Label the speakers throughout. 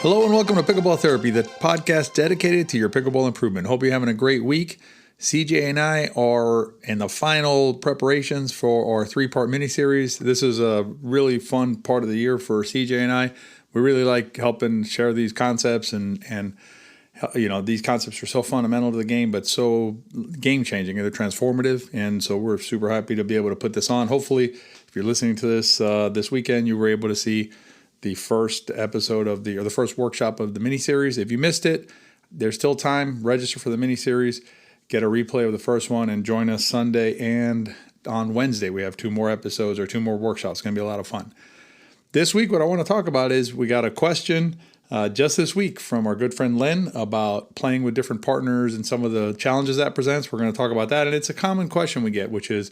Speaker 1: Hello and welcome to Pickleball Therapy, the podcast dedicated to your pickleball improvement. Hope you're having a great week. CJ and I are in the final preparations for our three-part mini-series. This is a really fun part of the year for CJ and I. We really like helping share these concepts and you know, these concepts are so fundamental to the game, but so game-changing and they're transformative. And so we're super happy to be able to put this on. Hopefully, if you're listening to this this weekend, you were able to see the first episode of the first workshop of the mini-series. If you missed it, there's still time. Register for the mini-series, get a replay of the first one, and join us Sunday and on Wednesday. We have two more episodes or two more workshops. It's going to be a lot of fun. This week, what I want to talk about is we got a question just this week from our good friend Len about playing with different partners and some of the challenges that presents. We're going to talk about that. And it's a common question we get, which is,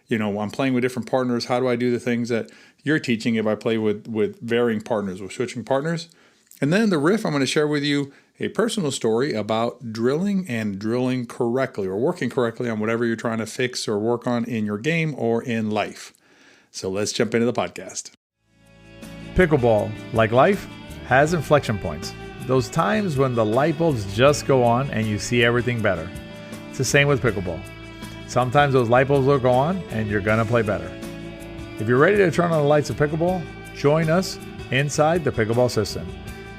Speaker 1: you know, I'm playing with different partners. How do I do the things that you're teaching if I play with varying partners, with switching partners? And then the riff, I'm going to share with you a personal story about drilling and drilling correctly or working correctly on whatever you're trying to fix or work on in your game or in life. So let's jump into the podcast.
Speaker 2: Pickleball, like life, has inflection points. Those times when the light bulbs just go on and you see everything better. It's the same with pickleball. Sometimes those light bulbs will go on and you're going to play better. If you're ready to turn on the lights of pickleball, join us inside the pickleball system.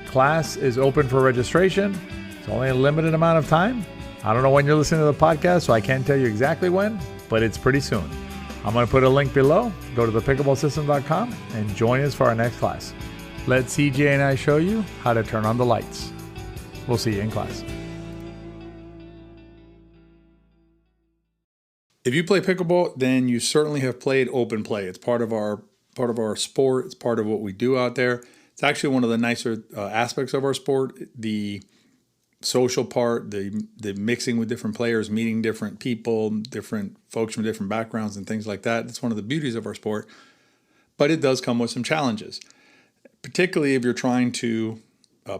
Speaker 2: Class is open for registration. It's only a limited amount of time. I don't know when you're listening to the podcast, so I can't tell you exactly when, but it's pretty soon. I'm going to put a link below. Go to thepickleballsystem.com and join us for our next class. Let CJ and I show you how to turn on the lights. We'll see you in class.
Speaker 1: If you play pickleball, then you certainly have played open play. It's part of our sport. It's part of what we do out there. It's actually one of the nicer aspects of our sport. The social part, the mixing with different players, meeting different people, different folks from different backgrounds and things like that. It's one of the beauties of our sport. But it does come with some challenges, particularly if you're trying to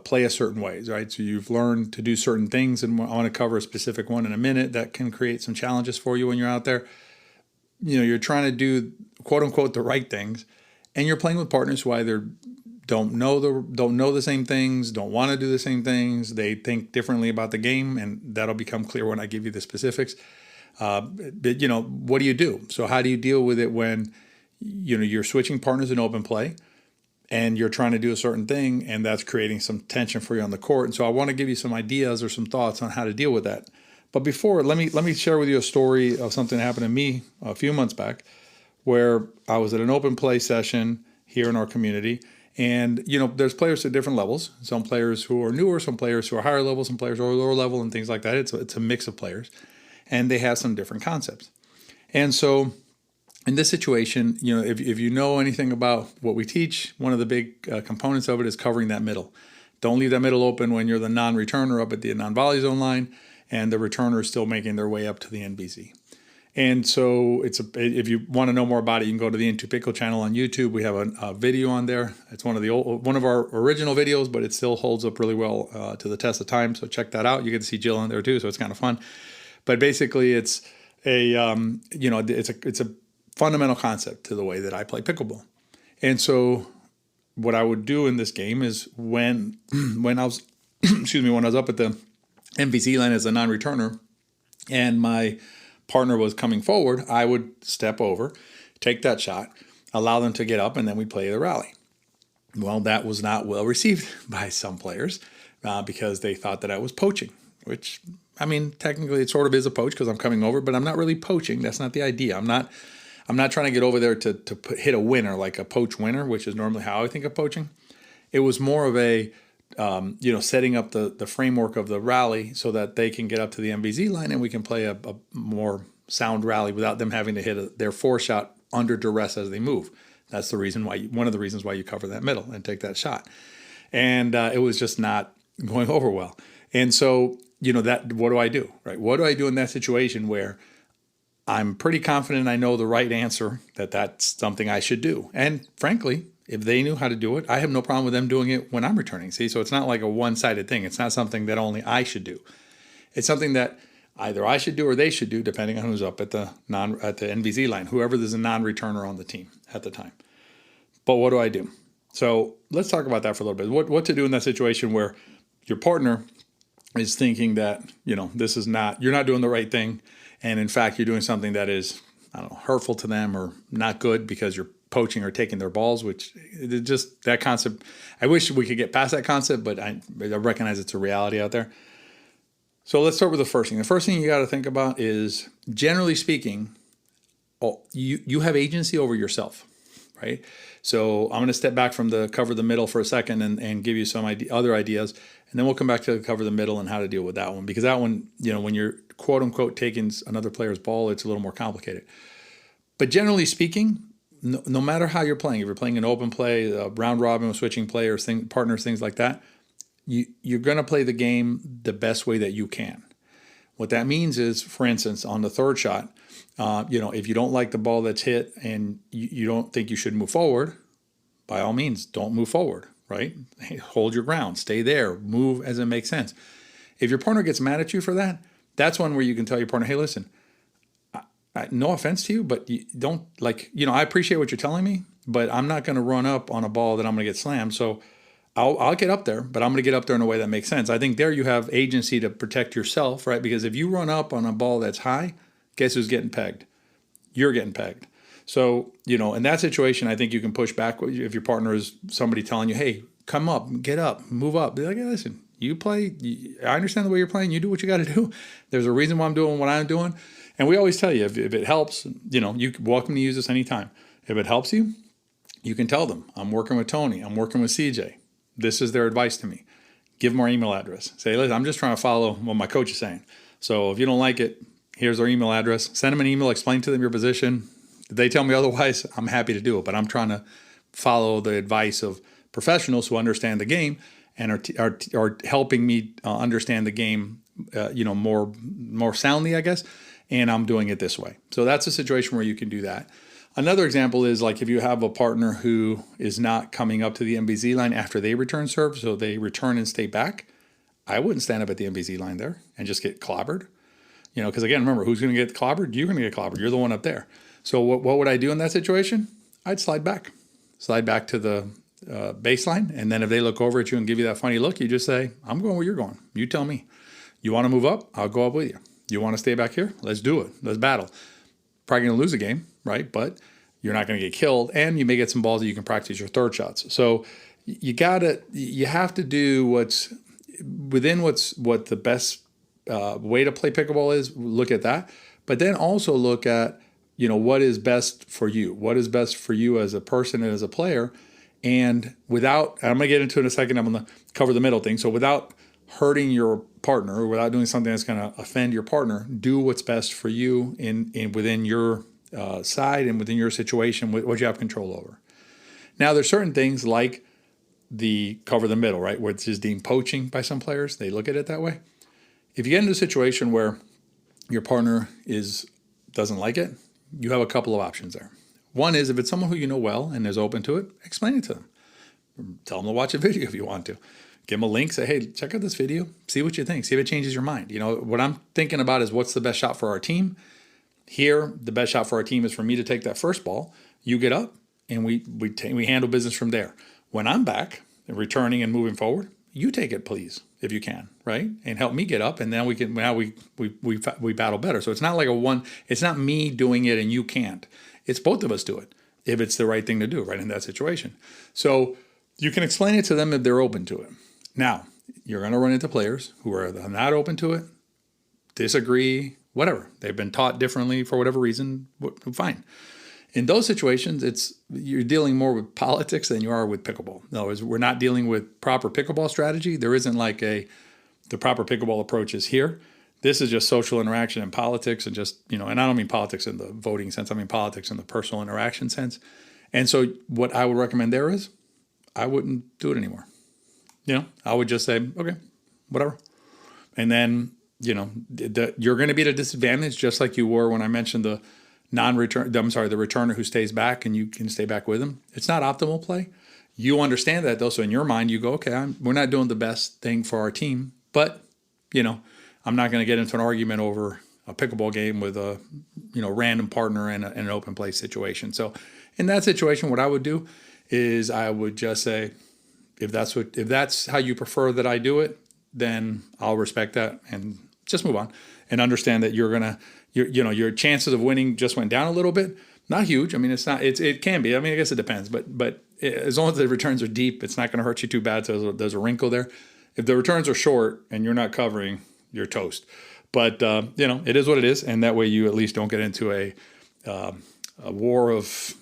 Speaker 1: play a certain ways, right? So you've learned to do certain things, and I want to cover a specific one in a minute that can create some challenges for you when you're out there. You know, you're trying to do quote unquote the right things, and you're playing with partners who either don't know the same things, don't want to do the same things, they think differently about the game, and that'll become clear when I give you the specifics. But you know, what do you do? So how do you deal with it when you know you're switching partners in open play? And you're trying to do a certain thing, and that's creating some tension for you on the court. And so I want to give you some ideas or some thoughts on how to deal with that. But before, let me share with you a story of something that happened to me a few months back, where I was at an open play session here in our community. And, you know, there's players at different levels. Some players who are newer, some players who are higher level, some players who are lower level, and things like that. It's a mix of players. And they have some different concepts. And so in this situation, you know, if you know anything about what we teach, one of the big components of it is covering that middle. Don't leave that middle open when you're the non-returner up at the non-volley zone line and the returner is still making their way up to the NBZ. And so if you want to know more about it, you can go to the Into Pickle channel on YouTube. We have a video on there. It's one of our original videos, but it still holds up really well to the test of time. So check that out. You get to see Jill on there too, so it's kind of fun. But basically, it's it's a fundamental concept to the way that I play pickleball. And so what I would do in this game is when I was when I was up at the MVC line as a non-returner and my partner was coming forward, I would step over, take that shot, allow them to get up, and then we play the rally. Well, that was not well received by some players because they thought that I was poaching, which, I mean, technically it sort of is a poach because I'm coming over, but I'm not really poaching. That's not the idea. I'm not trying to get over there to hit a winner, like a poach winner, which is normally how I think of poaching. It was more of a, setting up the framework of the rally so that they can get up to the MVZ line and we can play a more sound rally without them having to hit their four shot under duress as they move. That's the reason why one of the reasons why you cover that middle and take that shot. And it was just not going over well. And so, you know, what do I do, right? What do I do in that situation where I'm pretty confident I know the right answer, that's something I should do. And frankly, if they knew how to do it, I have no problem with them doing it when I'm returning. See, so it's not like a one-sided thing. It's not something that only I should do. It's something that either I should do or they should do, depending on who's up at the NVZ line, whoever is a non-returner on the team at the time. But what do? So let's talk about that for a little bit. What to do in that situation where your partner is thinking that, this is not, you're not doing the right thing. And in fact, you're doing something that is, I don't know, hurtful to them or not good because you're poaching or taking their balls, which just that concept. I wish we could get past that concept, but I recognize it's a reality out there. So let's start with the first thing. The first thing you got to think about is, generally speaking, you have agency over yourself, right? So I'm going to step back from the cover the middle for a second and give you some other ideas, and then we'll come back to the cover the middle and how to deal with that one. Because that one, when you're quote unquote taking another player's ball, it's a little more complicated. But generally speaking, no matter how you're playing, if you're playing an open play, round robin with switching players, partners, things like that, you're going to play the game the best way that you can. What that means is, for instance, on the third shot, if you don't like the ball that's hit and you don't think you should move forward, by all means, don't move forward, right? Hold your ground, stay there, move as it makes sense. If your partner gets mad at you for that, that's one where you can tell your partner, hey, listen, no offense to you, but you don't I appreciate what you're telling me, but I'm not going to run up on a ball that I'm going to get slammed. So I'll get up there, but I'm going to get up there in a way that makes sense. I think there you have agency to protect yourself, right? Because if you run up on a ball that's high, guess who's getting pegged? You're getting pegged. So, in that situation, I think you can push back if your partner is somebody telling you, hey, come up, get up, move up. Be like, hey, listen, you play. I understand the way you're playing. You do what you got to do. There's a reason why I'm doing what I'm doing. And we always tell you, if it helps, you're welcome to use this anytime. If it helps you, you can tell them, I'm working with Tony. I'm working with CJ. This is their advice to me. Give them our email address. Say, listen, I'm just trying to follow what my coach is saying. So if you don't like it, here's our email address. Send them an email, explain to them your position. If they tell me otherwise, I'm happy to do it. But I'm trying to follow the advice of professionals who understand the game and are helping me understand the game, more soundly, I guess. And I'm doing it this way. So that's a situation where you can do that. Another example is like if you have a partner who is not coming up to the MBZ line after they return serve, so they return and stay back. I wouldn't stand up at the MBZ line there and just get clobbered. Because again, remember, who's going to get clobbered? You're going to get clobbered. You're the one up there. So what would I do in that situation? I'd slide back to the baseline. And then if they look over at you and give you that funny look, you just say, I'm going where you're going. You tell me. You want to move up? I'll go up with you. You want to stay back here? Let's do it. Let's battle. Probably going to lose a game, right? But you're not going to get killed, and you may get some balls that you can practice your third shots. So you have to do what the best way to play pickleball is. Look at that, but then also look at what is best for you. What is best for you as a person and as a player, and I'm going to get into it in a second. I'm going to cover the middle thing. So without hurting your partner or without doing something that's going to offend your partner, do what's best for you in within your side and within your situation, what you have control over. Now, there's certain things like the cover the middle, right, where it's just deemed poaching by some players. They look at it that way. If you get into a situation where your partner doesn't like it, you have a couple of options there. One is if it's someone who you know well and is open to it, explain it to them. Tell them to watch a video if you want to. Give them a link, say, hey, check out this video, see what you think, see if it changes your mind. What I'm thinking about is what's the best shot for our team. Here, the best shot for our team is for me to take that first ball. You get up, and we handle business from there. When I'm back, and returning and moving forward, you take it, please, if you can, right? And help me get up, and then we battle better. So it's not like it's not me doing it and you can't. It's both of us do it if it's the right thing to do, right, in that situation. So you can explain it to them if they're open to it. Now, you're going to run into players who are not open to it, disagree, whatever. They've been taught differently for whatever reason, fine. In those situations, you're dealing more with politics than you are with pickleball. In other words, we're not dealing with proper pickleball strategy. There isn't like the proper pickleball approach is here. This is just social interaction and politics and just, and I don't mean politics in the voting sense. I mean politics in the personal interaction sense. And so what I would recommend there is I wouldn't do it anymore. I would just say, okay, whatever. And then, you're going to be at a disadvantage just like you were when I mentioned the the returner who stays back and you can stay back with him. It's not optimal play. You understand that though. So in your mind, you go, okay, we're not doing the best thing for our team, but, I'm not going to get into an argument over a pickleball game with a, random partner in an open play situation. So in that situation, what I would do is I would just say, if that's how you prefer that I do it, then I'll respect that and just move on and understand that your chances of winning just went down a little bit. Not huge. I mean, it can be. I mean, I guess it depends, but as long as the returns are deep, it's not going to hurt you too bad. So there's a wrinkle there. If the returns are short and you're not covering, you're toast. But it is what it is, and that way you at least don't get into a war of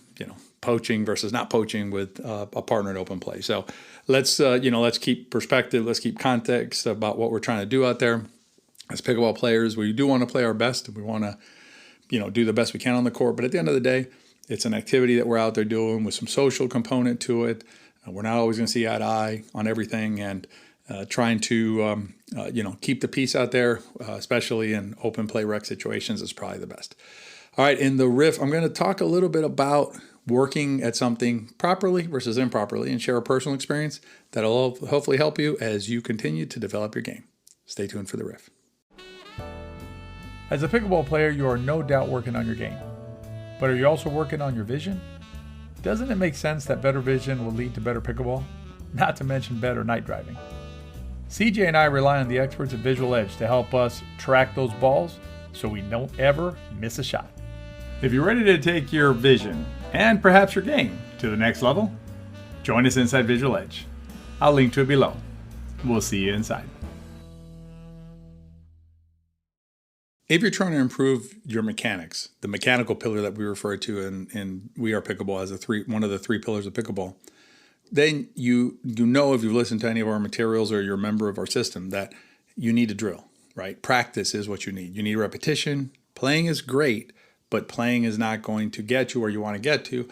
Speaker 1: poaching versus not poaching with a partner in open play. So let's keep perspective, let's keep context about what we're trying to do out there. As pickleball players, we do want to play our best. We want to do the best we can on the court. But at the end of the day, it's an activity that we're out there doing with some social component to it. We're not always going to see eye to eye on everything, and trying to keep the peace out there, especially in open play rec situations, is probably the best. All right, in the riff, I'm going to talk a little bit about working at something properly versus improperly and share a personal experience that'll hopefully help you as you continue to develop your game. Stay tuned for the riff.
Speaker 2: As a pickleball player, you are no doubt working on your game. But are you also working on your vision? Doesn't it make sense that better vision will lead to better pickleball? Not to mention better night driving. CJ and I rely on the experts at Visual Edge to help us track those balls so we don't ever miss a shot. If you're ready to take your vision and perhaps your game to the next level, join us inside Visual Edge. I'll link to it below. We'll see you inside.
Speaker 1: If you're trying to improve your mechanics, the mechanical pillar that we refer to in We Are Pickleball as one of the three pillars of pickleball, then you know, if you've listened to any of our materials or you're a member of our system, that you need to drill, right? Practice is what you need. You need repetition. Playing is great, but playing is not going to get you where you want to get to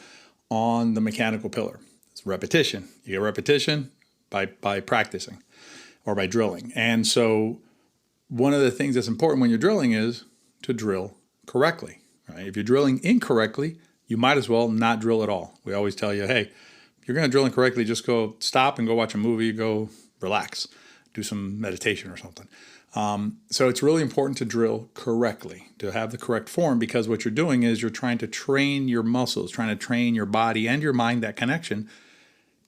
Speaker 1: on the mechanical pillar. It's repetition. You get repetition by practicing or by drilling. And so one of the things that's important when you're drilling is to drill correctly, right? If you're drilling incorrectly, you might as well not drill at all. We always tell you, hey, if you're going to drill incorrectly, just go stop and go watch a movie, go relax, do some meditation or something. So it's really important to drill correctly, to have the correct form, because what you're doing is you're trying to train your muscles, trying to train your body and your mind, that connection,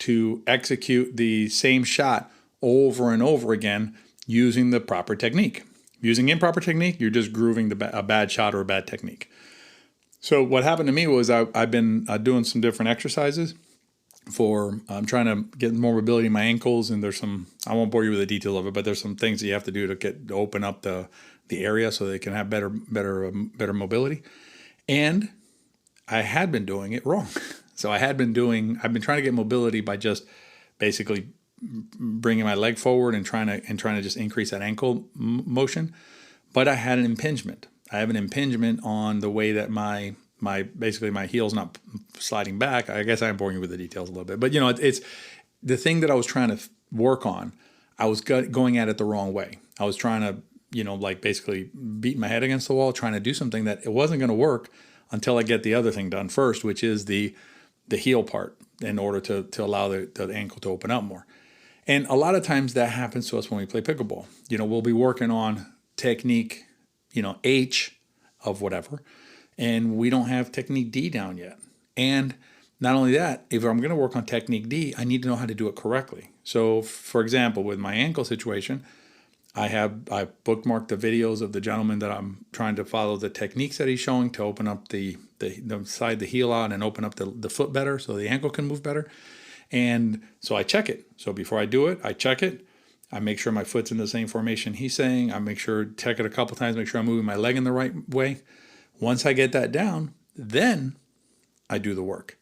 Speaker 1: to execute the same shot over and over again using the proper technique. Using improper technique, you're just grooving a bad shot or a bad technique. So what happened to me was I've been doing some different exercises I'm trying to get more mobility in my ankles, and there's some, I won't bore you with the detail of it, but there's some things that you have to do to open up the area so they can have better mobility. And I had been doing it wrong. So I've been trying to get mobility by just basically bringing my leg forward and trying to just increase that ankle motion. But I had an impingement. I have an impingement on the way that my heel's not sliding back. I guess I'm boring you with the details a little bit, but it's the thing that I was trying to work on. I was going at it the wrong way. I was trying to, basically beat my head against the wall, trying to do something that it wasn't going to work until I get the other thing done first, which is the heel part, in order to allow the ankle to open up more. And a lot of times that happens to us when we play pickleball. We'll be working on technique, H of whatever, and we don't have technique D down yet. And not only that, if I'm going to work on technique D, I need to know how to do it correctly. So, for example, with my ankle situation, I bookmarked the videos of the gentleman that I'm trying to follow the techniques that he's showing to open up the side the heel out and open up the foot better so the ankle can move better. And so I check it. So before I do it, I check it. I make sure my foot's in the same formation he's saying. I check it a couple times, make sure I'm moving my leg in the right way. Once I get that down, then I do the work.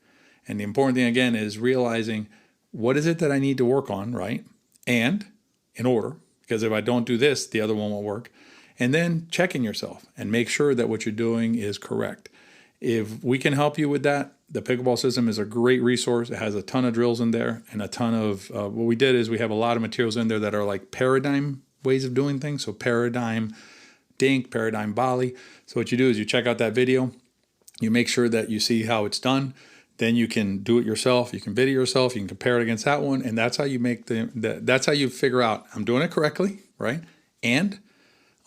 Speaker 1: And the important thing, again, is realizing what is it that I need to work on, right? And in order, because if I don't do this, the other one won't work. And then checking yourself and make sure that what you're doing is correct. If we can help you with that, the Pickleball system is a great resource. It has a ton of drills in there and a ton of, what we did is we have a lot of materials in there that are like paradigm ways of doing things. So paradigm dink, paradigm volley. So what you do is you check out that video, you make sure that you see how it's done. Then you can do it yourself. You can video yourself. You can compare it against that one, and that's how you make that's how you figure out I'm doing it correctly, right? And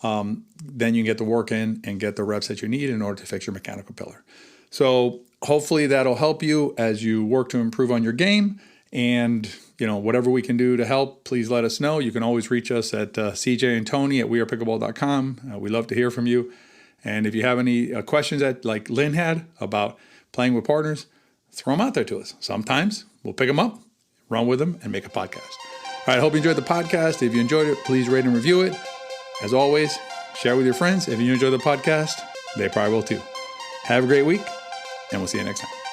Speaker 1: then you get the work in and get the reps that you need in order to fix your mechanical pillar. So hopefully that'll help you as you work to improve on your game. And, whatever we can do to help, please let us know. You can always reach us at CJ and Tony at wearepickleball.com. We love to hear from you. And if you have any questions that like Lynn had about playing with partners, throw them out there to us. Sometimes we'll pick them up, run with them, and make a podcast. All right, I hope you enjoyed the podcast. If you enjoyed it, please rate and review it. As always, share with your friends. If you enjoy the podcast, they probably will too. Have a great week, and we'll see you next time.